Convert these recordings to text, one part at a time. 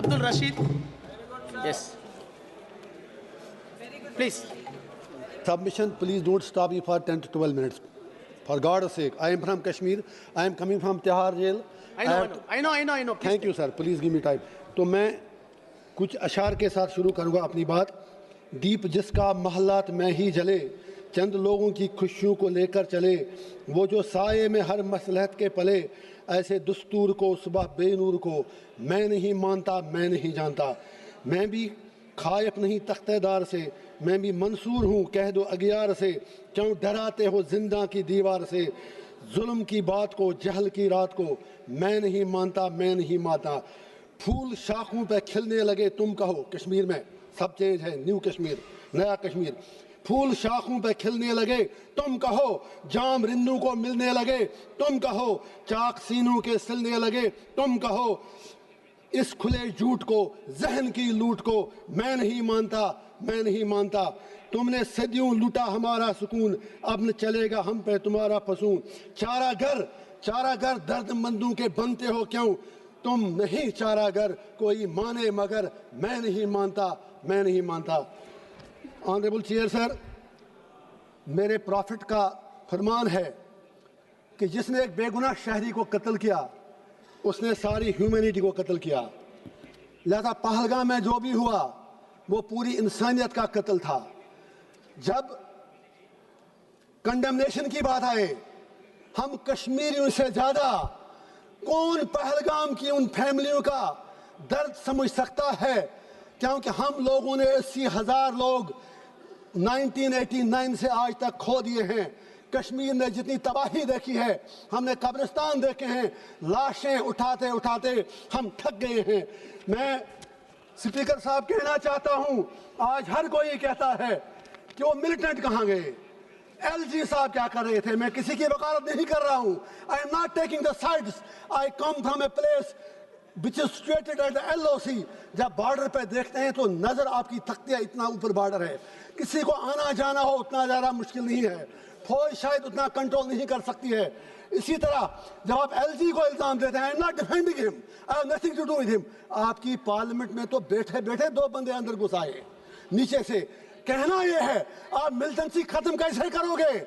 Abdul Rashid. Yes. Please. Submission, please don't stop me for 10 to 12 minutes. For God's sake, I am from Kashmir. I am coming from Tihar jail. I know. Please. Thank you, sir. Please give me time. تو میں کچھ اشعار کے ساتھ شروع کروں گا اپنی بات. دیپ جس کا محلات میں ہی جلے, چند لوگوں کی خوشیوں کو لے کر چلے, وہ جو سائے میں ہر مصلحت کے پلے, ایسے دستور کو صبح بے نور کو میں نہیں مانتا, میں نہیں جانتا. میں بھی خائف نہیں تختہ دار سے, میں بھی منصور ہوں کہہ دو اگیار سے, کیوں ڈراتے ہو زندہ کی دیوار سے. ظلم کی بات کو, جہل کی رات کو میں نہیں مانتا, میں نہیں مانتا. پھول شاخوں پہ کھلنے لگے تم کہو, کشمیر میں سب چینج ہے, نیو کشمیر, نیا کشمیر. پھول شاخوں پہ کھلنے لگے تم کہو, جام رندوں کو ملنے لگے تم کہو, چاک سینوں کے سلنے لگے تم کہو. اس کھلے جھوٹ کو, ذہن کی لوٹ کو میں نہیں مانتا, میں نہیں مانتا. تم نے صدیوں لوٹا ہمارا سکون, اب نہ چلے گا ہم پہ تمہارا فسون. چارہ گر درد مندوں کے بنتے ہو کیوں, تم نہیں چارہ گر کوئی مانے مگر میں نہیں مانتا, میں نہیں مانتا. آنریبل چیئر سر, میرے پروفٹ کا فرمان ہے کہ جس نے ایک بے گناہ شہری کو قتل کیا اس نے ساری ہیومینٹی کو قتل کیا. لہذا پہلگام میں جو بھی ہوا وہ پوری انسانیت کا قتل تھا. جب کنڈمنیشن کی بات آئے, ہم کشمیریوں سے زیادہ کون پہلگام کی ان فیملیوں کا درد سمجھ سکتا ہے, کیونکہ ہم لوگوں نے 80,000 لوگ 1989 سے آج تک کھو دیے ہیں. کشمیر نے جتنی تباہی دیکھی ہے, ہم نے قبرستان دیکھے ہیں, لاشیں اٹھاتے اٹھاتے ہم تھک گئے ہیں. میں سپیکر صاحب کہنا چاہتا ہوں, آج ہر کوئی کہتا ہے کہ وہ ملیٹنٹ کہاں گئے, ایل جی صاحب کیا کر رہے تھے. میں کسی کی وکالت نہیں کر رہا ہوں. I am not taking the sides. I come from a place which is situated at the LOC. جب بارڈر پہ دیکھتے ہیں تو نظر آپ کی تھکتی ہے, اتنا اوپر بارڈر ہے. کسی کو آنا جانا ہو اتنا زیادہ مشکل نہیں ہے, فوج شاید اتنا کنٹرول نہیں کر سکتی ہے. اسی طرح جب آپ ایل جی کو الزام دیتے ہیں, I am not defending him, I have nothing to do with him. آپ کی پارلیمنٹ میں تو بیٹھے بیٹھے 2 بندے اندر گھس آئے نیچے سے. کہنا یہ ہے, آپ ملٹنسی ختم کیسے کرو گے,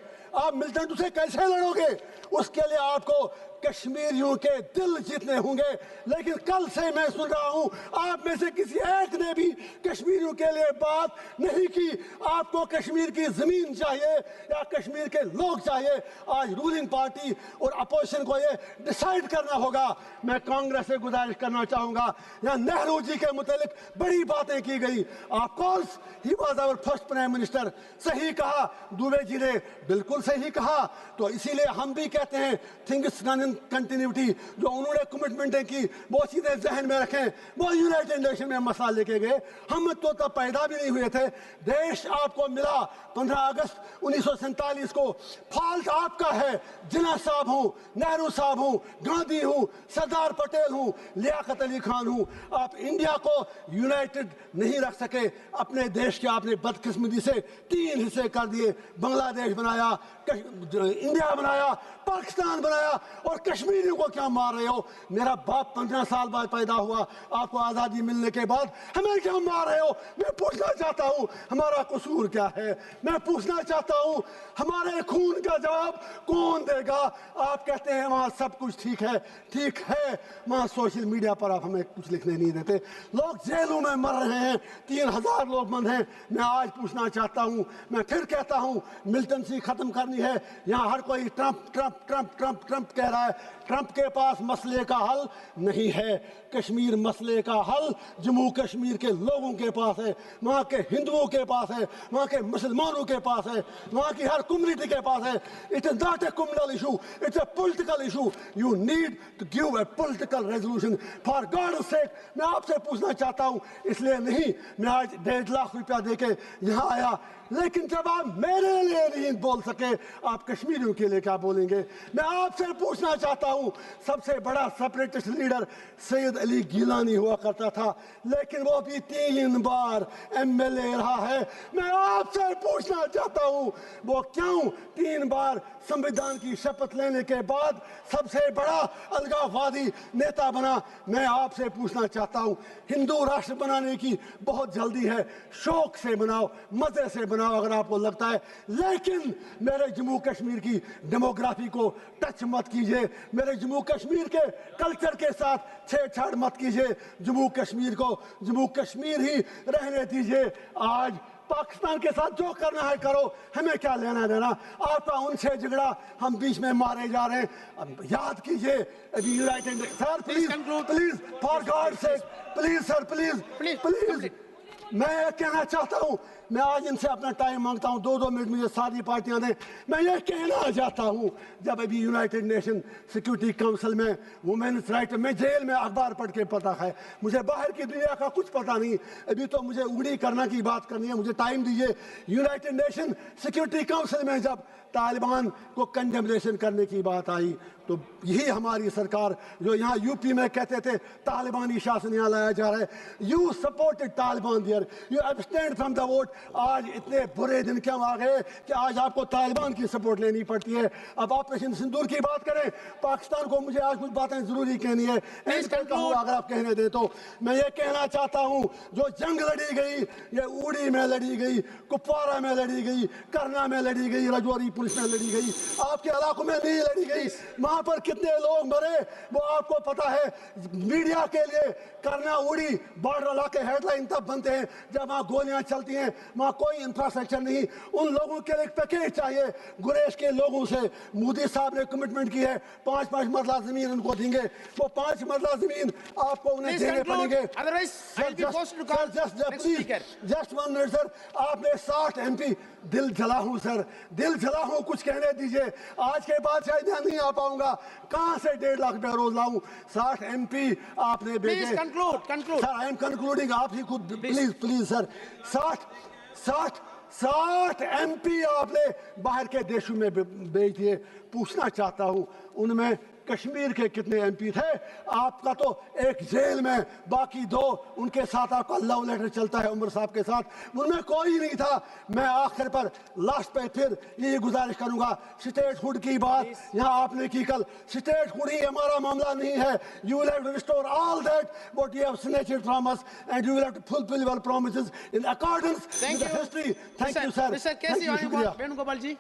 آپ ملٹنٹ سے کیسے لڑو گے, اس کے لیے آپ کو کشمیریوں کے دل جیتنے ہوں گے. لیکن کل سے میں سن رہا ہوں آپ میں سے کسی ایک نے بھی کشمیریوں کے لیے بات نہیں کی. آپ کو کشمیر کی زمین چاہیے یا کشمیر کے لوگ چاہیے. آج رولنگ پارٹی اور اپوزیشن کو یہ ڈیسائیڈ کرنا ہوگا. میں کانگریس سے گزارش کرنا چاہوں گا, یا نہرو جی کے متعلق بڑی باتیں کی گئی. Of course he was our first prime minister, صحیح کہا. دوبے جی نے بالکل صحیح کہا. تو اسی لیے ہم بھی کہتے ہیں تھنگس ڈن ان کنٹینیوٹی. جو انہوں نے کمٹمنٹیں کی وہ سیدھے ذہن میں رکھیں. وہ یونائٹڈ نیشن میں مسئلہ لے کے گئے, ہم تو تب پیدا بھی نہیں ہوئے تھے. دیش آپ کو ملا 15 اگست 1947 کو. فالٹ آپ کا ہے. جناح صاحب ہوں, نہرو صاحب ہوں, گاندھی ہوں, سردار پٹیل ہوں, لیاقت علی خان ہوں. آپ انڈیا کو یونائٹڈ نہیں رکھ سکے. اپنے دیش کے آپ نے بدقسمتی سے 3 حصے کر دیے. بنگلہ دیش بنایا, انڈیا بنایا, پاکستان بنایا, اور کشمیریوں کو کیا مار رہے ہو. میرا باپ 15 سال بعد پیدا ہوا, آپ کو آزادی ملنے کے بعد, ہمیں کیا مار رہے ہو. میں پوچھنا چاہتا ہوں ہمارا قصور کیا ہے. میں پوچھنا چاہتا ہوں ہمارے خون کا جواب کون دے گا. آپ کہتے ہیں وہاں سب کچھ ٹھیک ہے. ٹھیک ہے, وہاں سوشل میڈیا پر آپ ہمیں کچھ لکھنے نہیں دیتے. لوگ جیلوں میں مر رہے ہیں, 3,000 لوگ بند ہیں. میں آج پوچھنا چاہتا ہوں, میں پھر کہتا ہوں ملٹنسی ختم کرنی ہے. یہاں ہر کوئی Trump Trump Trump Trump Trump کہہ رہا ہے. ٹرمپ کے پاس مسئلے کا حل نہیں ہے. کشمیر مسئلے کا حل جموں کشمیر کے لوگوں کے پاس ہے, وہاں کے ہندوؤں کے پاس ہے, وہاں کے مسلمانوں کے پاس ہے, وہاں کی ہر کمیونٹی کے پاس ہے. It is not a communal issue, it's a political issue. You need to give a political resolution. For God's sake, میں آپ سے پوچھنا چاہتا ہوں, اس لیے نہیں میں آج 1.5 لاکھ روپیہ دے کے یہاں آیا لیکن جب آپ میرے لیے نہیں بول سکے آپ کشمیریوں کے لیے کیا بولیں گے؟ میں آپ سے پوچھنا چاہتا ہوں، سب سے بڑا سپریٹسٹ لیڈر سید علی گیلانی ہوا کرتا تھا، لیکن وہ بھی 3 بار MLA رہا ہے۔ میں آپ سے پوچھنا چاہتا ہوں وہ کیوں 3 بار سمویدھان کی شپت لینے کے بعد سب سے بڑا الگاووادی نیتا بنا؟ میں آپ سے پوچھنا چاہتا ہوں، ہندو راشٹر بنانے کی بہت جلدی ہے، شوق سے بناؤ، مزے سے بناؤ اگر آپ کو لگتا ہے، لیکن میرے جموں کشمیر کی ڈیموگرافی کو ٹچ مت کیجئے، میرے جموں کشمیر کے کلچر کے ساتھ چھیڑ چھاڑ مت کیجئے، جموں کشمیر کو جموں کشمیر ہی رہنے دیجئے۔ آج پاکستان کے ساتھ جو کرنا ہے کرو، ہمیں کیا لینا دینا؟ آپ کا ان سے جھگڑا، ہم بیچ میں مارے جا رہے ہیں۔ اب یاد کیجئے ابھی united sir please please for God sake please sir please میں کہنا چاہتا ہوں، میں آج ان سے اپنا ٹائم مانگتا ہوں، 2 منٹ مجھے ساری پارٹیاں دیں۔ میں یہ کہنا چاہتا ہوں، جب ابھی یونائٹڈ نیشن سیکورٹی کونسل میں وومنس رائٹ، میں جیل میں اخبار پڑھ کے پتا ہے، مجھے باہر کی دنیا کا کچھ پتا نہیں، ابھی تو مجھے انگلی کرنا کی بات کرنی ہے، مجھے ٹائم دیجیے۔ یونائٹڈ نیشن سیکورٹی کونسل میں جب طالبان کو کنڈیمنیشن کرنے کی بات آئی تو یہی ہماری سرکار جو یہاں UP میں کہتے تھے طالبانی شاسن یہاں لایا جا رہا ہے، you supported Taliban there, you abstained from the vote. آج اتنے برے دن کیوں آ گئے کہ آج آپ کو طالبان کی سپورٹ لینی پڑتی ہے؟ اب آپریشن سندور کی بات کریں، پاکستان کو مجھے آج کچھ باتیں ضروری کہنی ہے، اگر آپ کہنے دیں تو میں یہ کہنا چاہتا ہوں، جو جنگ لڑی گئی یہ اوڑی میں لڑی گئی، کپوارہ میں لڑی گئی، کرنا میں لڑی گئی، رجوری پولیس میں لڑی گئی، آپ کے علاقوں میں نہیں لڑی گئی۔ وہاں پر کتنے لوگ مرے وہ آپ کو پتا ہے۔ میڈیا کے لیے کرنا اوڑی بارڈر علاقے ہیڈ لائن تب بنتے ہیں جب وہاں گولیاں چلتی ہیں، وہاں کوئی انفراسٹرکچر نہیں۔ ان لوگوں کے لیے پیکیج چاہیے۔ گریش کے لوگوں سے مودی صاحب نے کمٹمنٹ کی ہے 5 مرلہ زمین ان کو دیں گے، وہ 5 مرلہ زمین آپ کو انہیں دینے پڑیں گے۔ جسٹ 1 منٹ سر، آپ نے 60 MP دل جلا ہوں سر، دل جلا ہوں، کچھ کہنے دیجئے۔ آج کے بعد شاید یہاں نہیں آ پاؤں گا، کہاں سے 1.5 لاکھ بیروز لاؤں؟ 60 MP آپ نے بھیجے۔ سر آئی ایم کنکلوڈنگ، آپ ہی خود پلیز سر، 60 MP آپ نے باہر کے دیشوں میں بھیج دیے۔ پوچھنا چاہتا ہوں ان میں کشمیر کے کتنے MP تھے؟ آپ کا تو ایک جیل میں، باقی 2 ان کے ساتھ آپ کا لو لیٹر چلتا ہے عمر صاحب کے ساتھ، ان میں کوئی نہیں تھا۔ میں آخر پر لاسٹ پہ پھر یہ گزارش کروں گا، اسٹیٹ ہوڈ کی بات یہاں آپ نے کی کل، اسٹیٹ ہوڈ ہی ہمارا معاملہ نہیں ہے۔ You will have to restore all that what you have snatched from us and you will have to fulfill your promises in accordance with the history. Thank you sir. Mr. K.C. Venugopal ji.